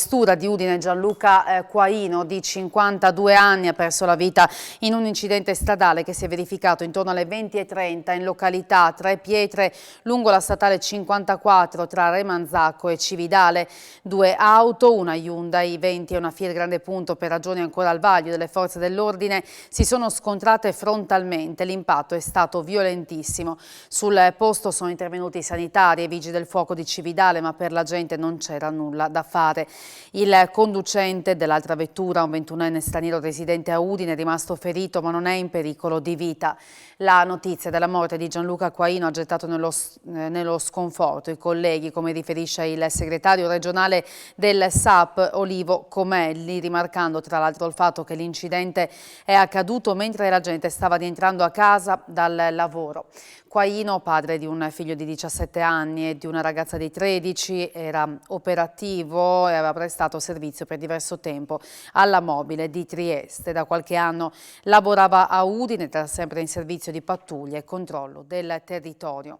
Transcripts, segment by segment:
Questura di Udine Gianluca Quaino, di 52 anni, ha perso la vita in un incidente stradale che si è verificato intorno alle 20:30 in località Tre Pietre lungo la statale 54 tra Remanzacco e Cividale. Due auto, una Hyundai 20 e una Fiat Grande Punto, per ragioni ancora al vaglio delle forze dell'ordine, si sono scontrate frontalmente. L'impatto è stato violentissimo. Sul posto sono intervenuti i sanitari e i vigili del fuoco di Cividale, ma per la gente non c'era nulla da fare. Il conducente dell'altra vettura, un 21enne straniero residente a Udine, è rimasto ferito ma non è in pericolo di vita. La notizia della morte di Gianluca Quaino ha gettato nello sconforto i colleghi, come riferisce il segretario regionale del SAP Olivo Comelli, rimarcando tra l'altro il fatto che l'incidente è accaduto mentre la gente stava rientrando a casa dal lavoro. Quaino, padre di un figlio di 17 anni e di una ragazza di 13, era operativo e aveva prestato servizio per diverso tempo alla Mobile di Trieste. Da qualche anno lavorava a Udine, era sempre in servizio di pattuglia e controllo del territorio.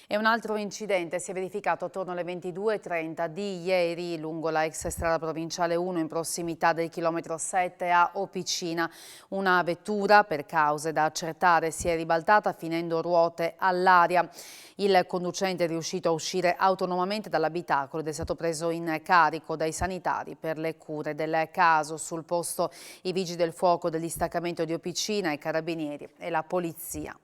E un altro incidente si è verificato attorno alle 22:30 di ieri lungo la ex strada provinciale 1 in prossimità del chilometro 7 a Opicina. Una vettura, per cause da accertare, si è ribaltata finendo ruote all'aria. Il conducente è riuscito a uscire autonomamente dall'abitacolo ed è stato preso in carico dai sanitari per le cure del caso. Sul posto i vigili del fuoco del distaccamento di Opicina, i carabinieri e la polizia.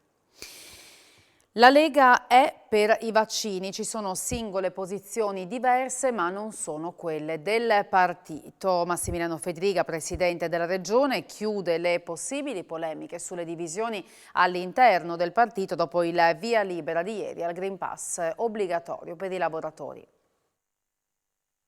La Lega è per i vaccini, ci sono singole posizioni diverse ma non sono quelle del partito. Massimiliano Fedriga, presidente della regione, chiude le possibili polemiche sulle divisioni all'interno del partito dopo il via libera di ieri al Green Pass obbligatorio per i lavoratori.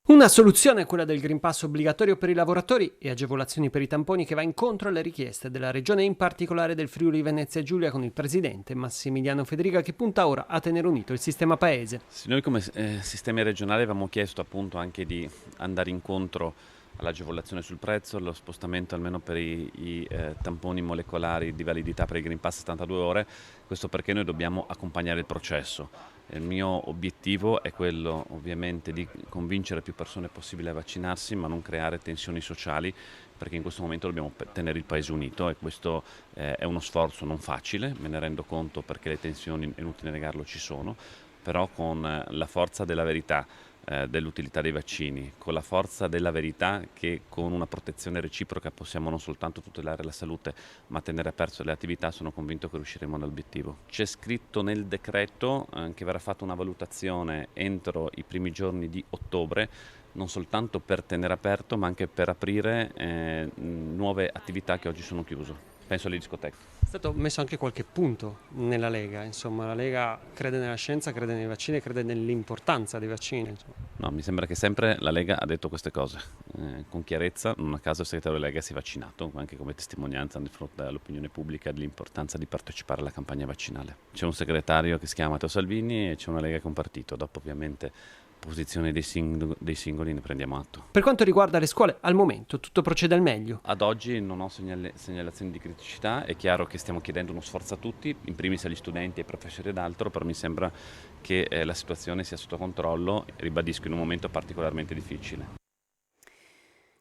Una soluzione è quella del Green Pass obbligatorio per i lavoratori e agevolazioni per i tamponi, che va incontro alle richieste della regione, in particolare del Friuli Venezia Giulia, con il presidente Massimiliano Fedriga che punta ora a tenere unito il sistema paese. Sì, noi come sistema regionale avevamo chiesto appunto anche di andare incontro all'agevolazione sul prezzo, allo spostamento almeno per i tamponi molecolari di validità per il Green Pass 72 ore, questo perché noi dobbiamo accompagnare il processo. Il mio obiettivo è quello ovviamente di convincere più persone possibile a vaccinarsi, ma non creare tensioni sociali, perché in questo momento dobbiamo tenere il paese unito e questo è uno sforzo non facile, me ne rendo conto, perché le tensioni, è inutile negarlo, ci sono, però con la forza della verità, dell'utilità dei vaccini, con la forza della verità che con una protezione reciproca possiamo non soltanto tutelare la salute ma tenere aperte le attività, sono convinto che riusciremo all'obiettivo. C'è scritto nel decreto che verrà fatta una valutazione entro i primi giorni di ottobre, non soltanto per tenere aperto ma anche per aprire nuove attività che oggi sono chiuse. Penso alle discoteche. È stato messo anche qualche punto nella Lega, insomma la Lega crede nella scienza, crede nei vaccini e crede nell'importanza dei vaccini. Insomma. No, mi sembra che sempre la Lega ha detto queste cose, con chiarezza. Non a caso il segretario della Lega si è vaccinato, anche come testimonianza di fronte all'opinione pubblica dell'importanza di partecipare alla campagna vaccinale. C'è un segretario che si chiama Matteo Salvini e c'è una Lega che è un partito, dopo ovviamente posizione dei singoli ne prendiamo atto. Per quanto riguarda le scuole, al momento tutto procede al meglio. Ad oggi non ho segnalazioni di criticità, è chiaro che stiamo chiedendo uno sforzo a tutti, in primis agli studenti, ai professori ed altro, però mi sembra che la situazione sia sotto controllo, ribadisco, in un momento particolarmente difficile.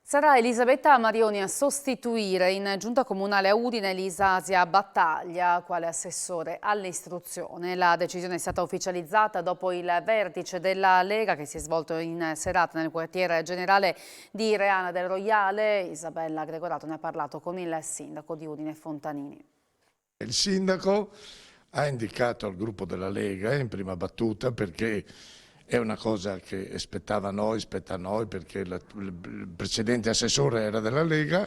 Sarà Elisabetta Marioni a sostituire in giunta comunale a Udine Elisa Asia Battaglia quale assessore all'istruzione. La decisione è stata ufficializzata dopo il vertice della Lega che si è svolto in serata nel quartiere generale di Reana del Roiale. Isabella Gregorato ne ha parlato con il sindaco di Udine Fontanini. Il sindaco ha indicato al gruppo della Lega in prima battuta, perché è una cosa che spetta a noi, perché il precedente assessore era della Lega,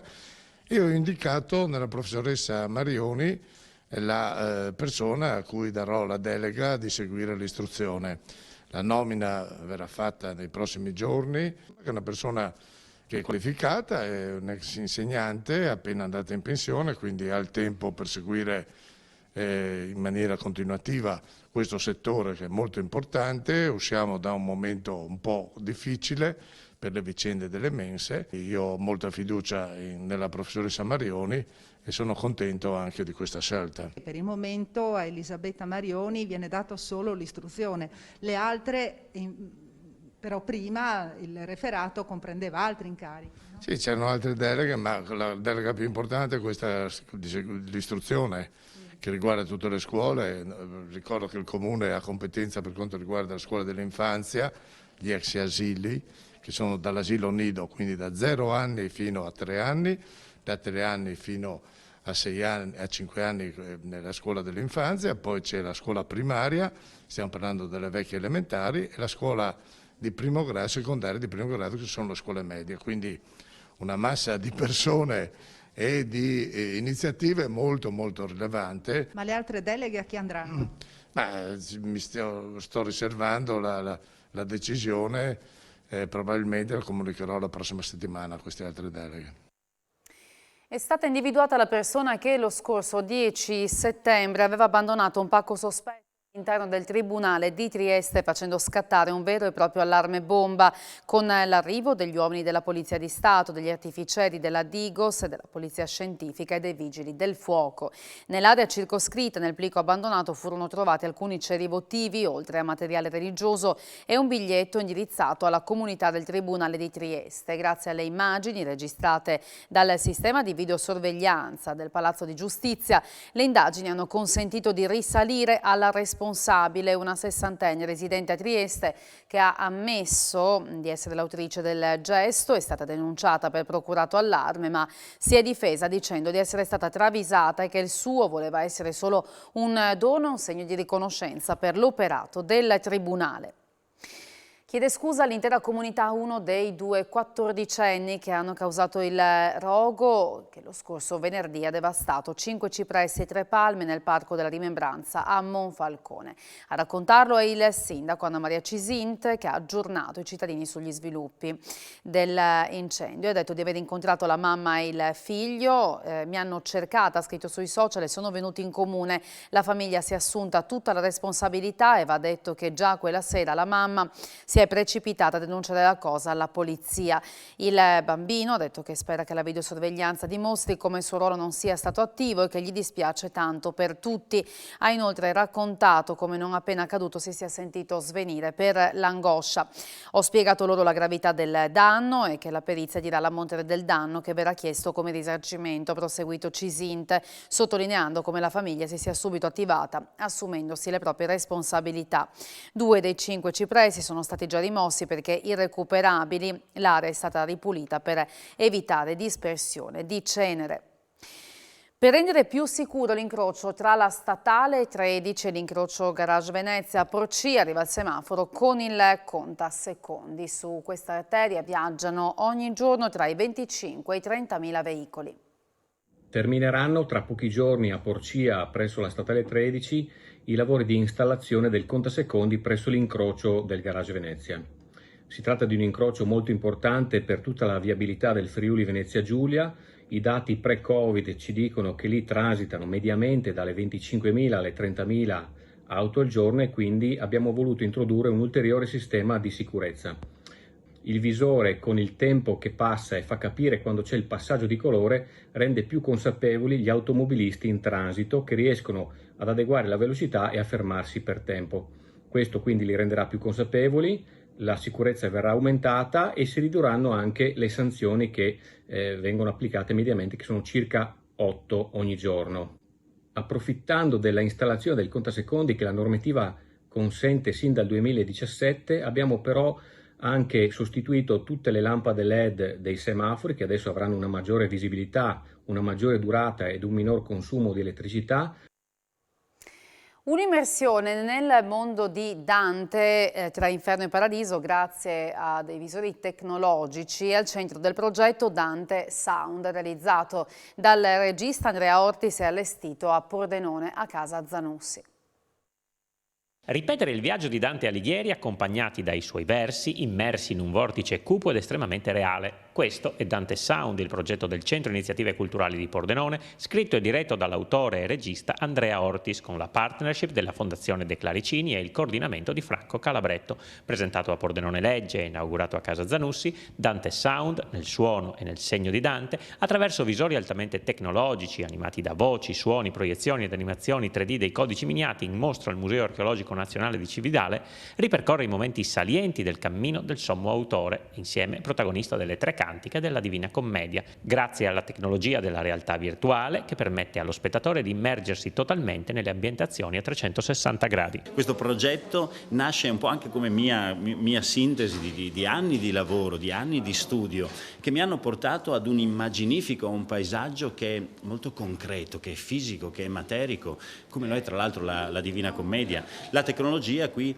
e ho indicato nella professoressa Marioni la persona a cui darò la delega di seguire l'istruzione. La nomina verrà fatta nei prossimi giorni, è una persona che è qualificata, è un ex insegnante, è appena andata in pensione, quindi ha il tempo per seguire in maniera continuativa questo settore che è molto importante. Usciamo da un momento un po' difficile per le vicende delle mense. Io ho molta fiducia nella professoressa Marioni e sono contento anche di questa scelta. Per il momento a Elisabetta Marioni viene data solo l'istruzione, le altre Però prima il referato comprendeva altri incarichi. No? Sì, c'erano altre deleghe, ma la delega più importante è questa dell'istruzione, che riguarda tutte le scuole. Ricordo che il Comune ha competenza per quanto riguarda la scuola dell'infanzia, gli ex asili, che sono dall'asilo nido, quindi da 0 anni fino a 3 anni, da 3 anni fino a 6 anni, a 5 anni nella scuola dell'infanzia, poi c'è la scuola primaria, stiamo parlando delle vecchie elementari, e la scuola di primo grado, secondaria di primo grado, che sono le scuole medie, quindi una massa di persone e di iniziative molto molto rilevante. Ma le altre deleghe a chi andranno? Ma sto riservando la decisione, probabilmente la comunicherò la prossima settimana a queste altre deleghe. È stata individuata la persona che lo scorso 10 settembre aveva abbandonato un pacco sospetto all'interno del Tribunale di Trieste, facendo scattare un vero e proprio allarme bomba, con l'arrivo degli uomini della Polizia di Stato, degli artificieri della Digos, della Polizia Scientifica e dei Vigili del Fuoco. Nell'area circoscritta, nel plico abbandonato, furono trovati alcuni ceri votivi, oltre a materiale religioso, e un biglietto indirizzato alla comunità del Tribunale di Trieste. Grazie alle immagini registrate dal sistema di videosorveglianza del Palazzo di Giustizia, le indagini hanno consentito di risalire alla responsabilità, una sessantenne residente a Trieste che ha ammesso di essere l'autrice del gesto. È stata denunciata per procurato allarme, ma si è difesa dicendo di essere stata travisata e che il suo voleva essere solo un dono, un segno di riconoscenza per l'operato del Tribunale. Chiede scusa all'intera comunità uno dei 2 quattordicenni che hanno causato il rogo che lo scorso venerdì ha devastato 5 cipressi e 3 palme nel Parco della Rimembranza a Monfalcone. A raccontarlo è il sindaco Anna Maria Cisint, che ha aggiornato i cittadini sugli sviluppi dell'incendio. Ha detto di aver incontrato la mamma e il figlio, mi hanno cercata, ha scritto sui social, e sono venuti in comune. La famiglia si è assunta tutta la responsabilità e va detto che già quella sera la mamma si è precipitata a denunciare la cosa alla polizia. Il bambino ha detto che spera che la videosorveglianza dimostri come suo ruolo non sia stato attivo e che gli dispiace tanto per tutti. Ha inoltre raccontato come non appena accaduto si sia sentito svenire per l'angoscia. Ho spiegato loro la gravità del danno e che la perizia dirà l'ammontare del danno che verrà chiesto come risarcimento, ha proseguito Cisint, sottolineando come la famiglia si sia subito attivata assumendosi le proprie responsabilità. 2 dei 5 cipressi sono stati già rimossi perché irrecuperabili. L'area è stata ripulita per evitare dispersione di cenere. Per rendere più sicuro l'incrocio tra la statale 13 e l'incrocio Garage Venezia a Porcia arriva il semaforo con il contasecondi. Su questa arteria viaggiano ogni giorno tra i 25 e i 30.000 veicoli. Termineranno tra pochi giorni a Porcia, presso la statale 13, i lavori di installazione del contasecondi presso l'incrocio del Garage Venezia. Si tratta di un incrocio molto importante per tutta la viabilità del Friuli Venezia Giulia. I dati pre-Covid ci dicono che lì transitano mediamente dalle 25.000 alle 30.000 auto al giorno e quindi abbiamo voluto introdurre un ulteriore sistema di sicurezza. Il visore, con il tempo che passa e fa capire quando c'è il passaggio di colore, rende più consapevoli gli automobilisti in transito, che riescono ad adeguare la velocità e a fermarsi per tempo. Questo quindi li renderà più consapevoli, la sicurezza verrà aumentata e si ridurranno anche le sanzioni che vengono applicate mediamente, che sono circa 8 ogni giorno. Approfittando della installazione del contasecondi che la normativa consente sin dal 2017, abbiamo però anche sostituito tutte le lampade LED dei semafori, che adesso avranno una maggiore visibilità, una maggiore durata ed un minor consumo di elettricità. Un'immersione nel mondo di Dante tra Inferno e Paradiso grazie a dei visori tecnologici al centro del progetto Dante Sound, realizzato dal regista Andrea Ortis e allestito a Pordenone a casa Zanussi. Ripetere il viaggio di Dante Alighieri accompagnati dai suoi versi, immersi in un vortice cupo ed estremamente reale. Questo è Dante Sound, il progetto del Centro Iniziative Culturali di Pordenone, scritto e diretto dall'autore e regista Andrea Ortis, con la partnership della Fondazione De Claricini e il coordinamento di Franco Calabretto. Presentato a Pordenone Legge e inaugurato a Casa Zanussi, Dante Sound, nel suono e nel segno di Dante, attraverso visori altamente tecnologici, animati da voci, suoni, proiezioni ed animazioni 3D dei codici miniati in mostra al Museo Archeologico Nazionale di Cividale, ripercorre i momenti salienti del cammino del sommo autore, insieme protagonista delle tre cantiche della Divina Commedia, grazie alla tecnologia della realtà virtuale che permette allo spettatore di immergersi totalmente nelle ambientazioni a 360 gradi. Questo progetto nasce un po' anche come mia sintesi di anni di lavoro, di anni di studio, che mi hanno portato ad un immaginifico, a un paesaggio che è molto concreto, che è fisico, che è materico, come lo è tra l'altro la Divina Commedia. La tecnologia qui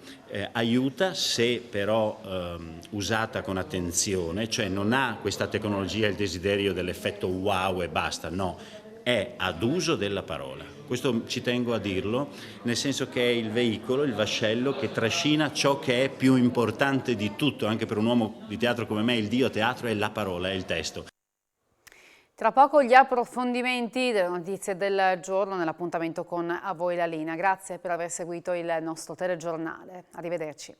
aiuta, se però usata con attenzione, cioè non ha questa tecnologia il desiderio dell'effetto wow e basta, no, è ad uso della parola. Questo ci tengo a dirlo, nel senso che è il veicolo, il vascello che trascina ciò che è più importante di tutto, anche per un uomo di teatro come me, il Dio teatro è la parola, è il testo. Tra poco gli approfondimenti delle notizie del giorno nell'appuntamento con A Voi la Linea. Grazie per aver seguito il nostro telegiornale. Arrivederci.